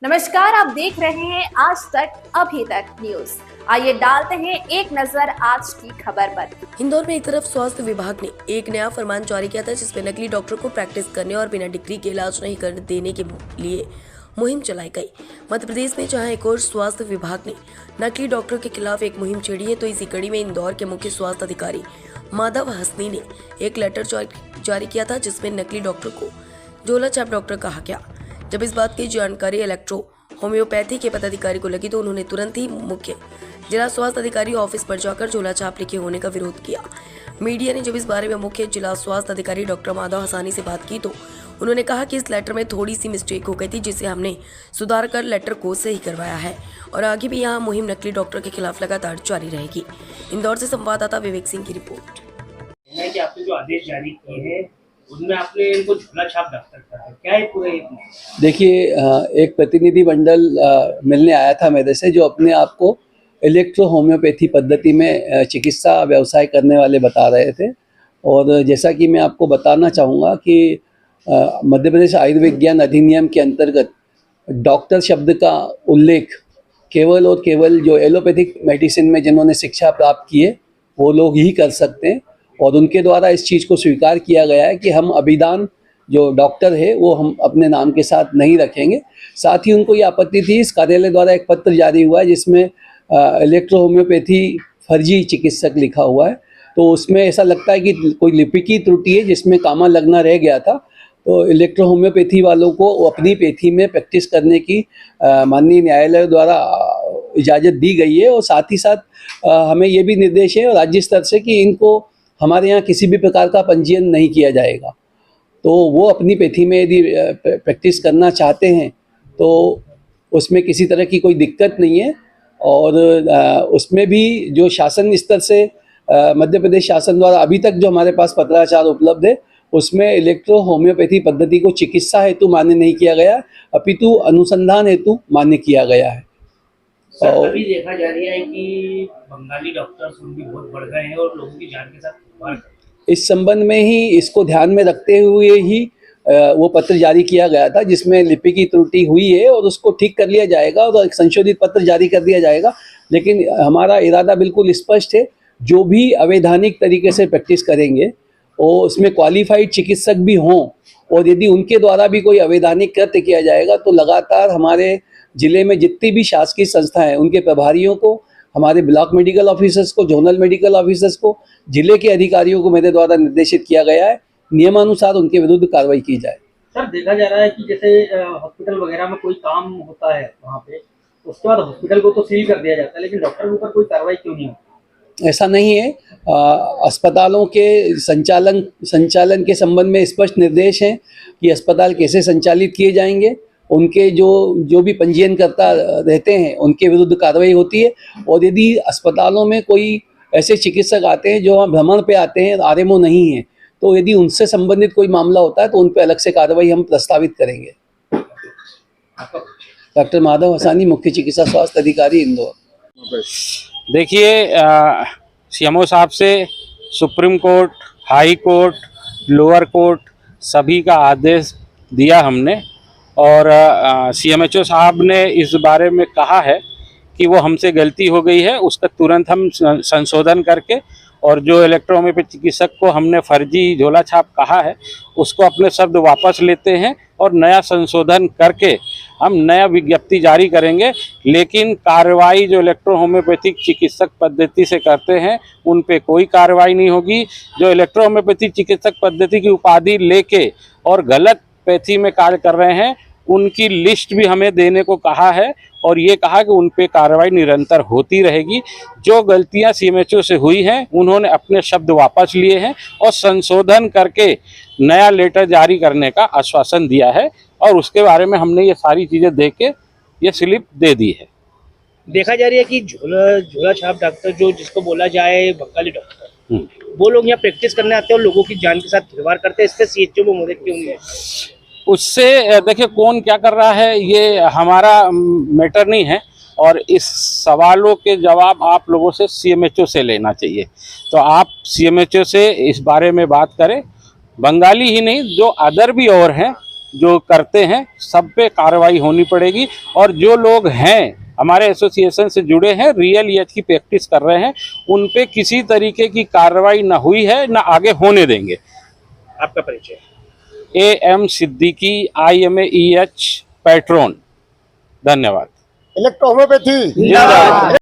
नमस्कार, आप देख रहे हैं आज तक अभी तक न्यूज। आइए डालते हैं एक नजर आज की खबर पर। इंदौर में एक तरफ स्वास्थ्य विभाग ने एक नया फरमान जारी किया था जिसमें नकली डॉक्टर को प्रैक्टिस करने और बिना डिग्री के इलाज नहीं करने देने के लिए मुहिम चलाई गई। मध्य प्रदेश में जहां एक और स्वास्थ्य विभाग ने नकली डॉक्टर के खिलाफ एक मुहिम छेड़ी है, तो इसी कड़ी में इंदौर के मुख्य स्वास्थ्य अधिकारी माधव हसनी ने एक लेटर जारी किया था जिसमें नकली डॉक्टर को झोला छाप डॉक्टर कहा गया। जब इस बात की जानकारी इलेक्ट्रो होम्योपैथी के पदाधिकारी को लगी तो उन्होंने तुरंत ही मुख्य जिला स्वास्थ्य अधिकारी ऑफिस पर जाकर झोला छाप लिखे होने का विरोध किया। मीडिया ने जब इस बारे में मुख्य जिला स्वास्थ्य अधिकारी डॉक्टर माधव हसानी से बात की तो उन्होंने कहा कि इस लेटर में थोड़ी सी मिस्टेक हो गई थी जिसे हमने सुधार कर लेटर को सही करवाया है और आगे भी यहाँ मुहिम नकली डॉक्टर के खिलाफ लगातार जारी रहेगी। इंदौर से संवाददाता विवेक सिंह की रिपोर्ट। कि आपने जो आदेश जारी किए हैं उनमें आपने इनको झोला छाप डॉक्टर कहा है, क्या है पूरा ये? देखिए, एक प्रतिनिधि मंडल मिलने आया था मेरे से जो अपने आप को इलेक्ट्रो होम्योपैथी पद्धति में चिकित्सा व्यवसाय करने वाले बता रहे थे। और जैसा कि मैं आपको बताना चाहूँगा कि मध्य प्रदेश आयुर्विज्ञान अधिनियम के अंतर्गत डॉक्टर शब्द का उल्लेख केवल और केवल जो एलोपैथिक मेडिसिन में जिन्होंने शिक्षा प्राप्त की है वो लोग ही कर सकते हैं। और उनके द्वारा इस चीज़ को स्वीकार किया गया है कि हम अभिदान जो डॉक्टर है वो हम अपने नाम के साथ नहीं रखेंगे। साथ ही उनको ये आपत्ति थी, इस कार्यालय द्वारा एक पत्र जारी हुआ है जिसमें इलेक्ट्रो होम्योपैथी फर्जी चिकित्सक लिखा हुआ है। तो उसमें ऐसा लगता है कि कोई लिपिकी त्रुटि है जिसमें कामा लगना रह गया था। तो इलेक्ट्रो होम्योपैथी वालों को अपनी पैथी में प्रैक्टिस करने की माननीय न्यायालय द्वारा इजाज़त दी गई है। और साथ ही साथ हमें ये भी निर्देश है राज्य स्तर से कि इनको हमारे यहाँ किसी भी प्रकार का पंजीयन नहीं किया जाएगा। तो वो अपनी पैथी में यदि प्रैक्टिस करना चाहते हैं तो उसमें किसी तरह की कोई दिक्कत नहीं है। और उसमें भी जो शासन स्तर से मध्य प्रदेश शासन द्वारा अभी तक जो हमारे पास पत्राचार उपलब्ध है उसमें इलेक्ट्रो होम्योपैथी पद्धति को चिकित्सा हेतु मान्य नहीं किया गया, अपितु अनुसंधान हेतु मान्य किया गया है। सर, अभी देखा जा रहा है कि बंगाली डॉक्टर्स भी बहुत बढ़ गए हैं और लोगों की जान के साथ खिलवाड़ कर रहे हैं। इस संबंध में ही इसको ध्यान में रखते हुए ही वो पत्र जारी किया गया था जिसमें लिपि की त्रुटि हुई है और उसको ठीक कर लिया जाएगा और एक संशोधित पत्र जारी कर दिया जाएगा। लेकिन हमारा इरादा बिल्कुल स्पष्ट है, जो भी अवैधानिक तरीके से प्रैक्टिस करेंगे और उसमें क्वालिफाइड चिकित्सक भी हों और यदि उनके द्वारा भी कोई अवैधानिक कृत्य किया जाएगा तो लगातार हमारे जिले में जितनी भी शासकीय संस्थाएं हैं उनके प्रभारियों को, हमारे ब्लॉक मेडिकल ऑफिसर्स को, जोनल मेडिकल ऑफिसर्स को, जिले के अधिकारियों को मेरे द्वारा निर्देशित किया गया है, नियमानुसार उनके विरुद्ध कार्रवाई की जाए। सर, देखा जा रहा है कि जैसे हॉस्पिटल वगैरह में कोई काम होता है वहाँ पे, उसके बाद हॉस्पिटल को तो सील कर दिया जाता है, लेकिन डॉक्टर के ऊपर कोई कार्रवाई क्यों नहीं होती? ऐसा नहीं है। अस्पतालों के संचालन के संबंध में स्पष्ट निर्देश हैं कि अस्पताल कैसे संचालित किए जाएंगे। उनके जो भी पंजीयन करता रहते हैं उनके विरुद्ध कार्रवाई होती है। और यदि अस्पतालों में कोई ऐसे चिकित्सक आते हैं जो वहाँ भ्रमण पे आते हैं, आरएमओ नहीं है, तो यदि उनसे संबंधित कोई मामला होता है तो उन पर अलग से कार्रवाई हम प्रस्तावित करेंगे। डॉक्टर माधव हसानी, मुख्य चिकित्सा स्वास्थ्य अधिकारी, इंदौर। देखिए, सीएमओ साहब से supreme court, high court, lower court सभी का आदेश दिया हमने और सीएमएचओ साहब ने इस बारे में कहा है कि वो हमसे गलती हो गई है, उसका तुरंत हम संशोधन करके और जो इलेक्ट्रो होम्योपैथी चिकित्सक को हमने फर्जी झोला छाप कहा है उसको अपने शब्द वापस लेते हैं और नया संशोधन करके हम नया विज्ञप्ति जारी करेंगे। लेकिन कार्रवाई जो इलेक्ट्रो होम्योपैथिक चिकित्सक पद्धति से करते हैं उन पे कोई कार्रवाई नहीं होगी। जो इलेक्ट्रो होम्योपैथी चिकित्सक पद्धति की उपाधि लेके और गलत पैथी में कार्य कर रहे हैं उनकी लिस्ट भी हमें देने को कहा है और ये कहा कि उन पे कार्रवाई निरंतर होती रहेगी। जो गलतियां सीएमएचओ से हुई हैं उन्होंने अपने शब्द वापस लिए हैं और संशोधन करके नया लेटर जारी करने का आश्वासन दिया है और उसके बारे में हमने ये सारी चीज़ें देख के ये स्लिप दे दी है। देखा जा रही है कि झोला छाप डॉक्टर जो जिसको बोला जाए बंगाली डॉक्टर, वो लोग यहाँ प्रैक्टिस करने आते हैं और लोगों की जान के साथ खिलवाड़ करते हैं। इस पर सीएचओ में मदद क्यों नहीं है? उससे देखिए कौन क्या कर रहा है ये हमारा मैटर नहीं है और इस सवालों के जवाब आप लोगों से सीएमएचओ से लेना चाहिए। तो आप सीएमएचओ से इस बारे में बात करें। बंगाली ही नहीं, जो अदर भी और हैं जो करते हैं सब पे कार्रवाई होनी पड़ेगी। और जो लोग हैं हमारे एसोसिएशन से जुड़े हैं, रियल ईएच की प्रैक्टिस कर रहे हैं, उन पे किसी तरीके की कार्रवाई ना हुई है ना आगे होने देंगे। आपका परिचय? AM Siddiqui, IMAEH patron. धन्यवाद। इलेक्ट्रो होम्योपैथी जिंदाबाद।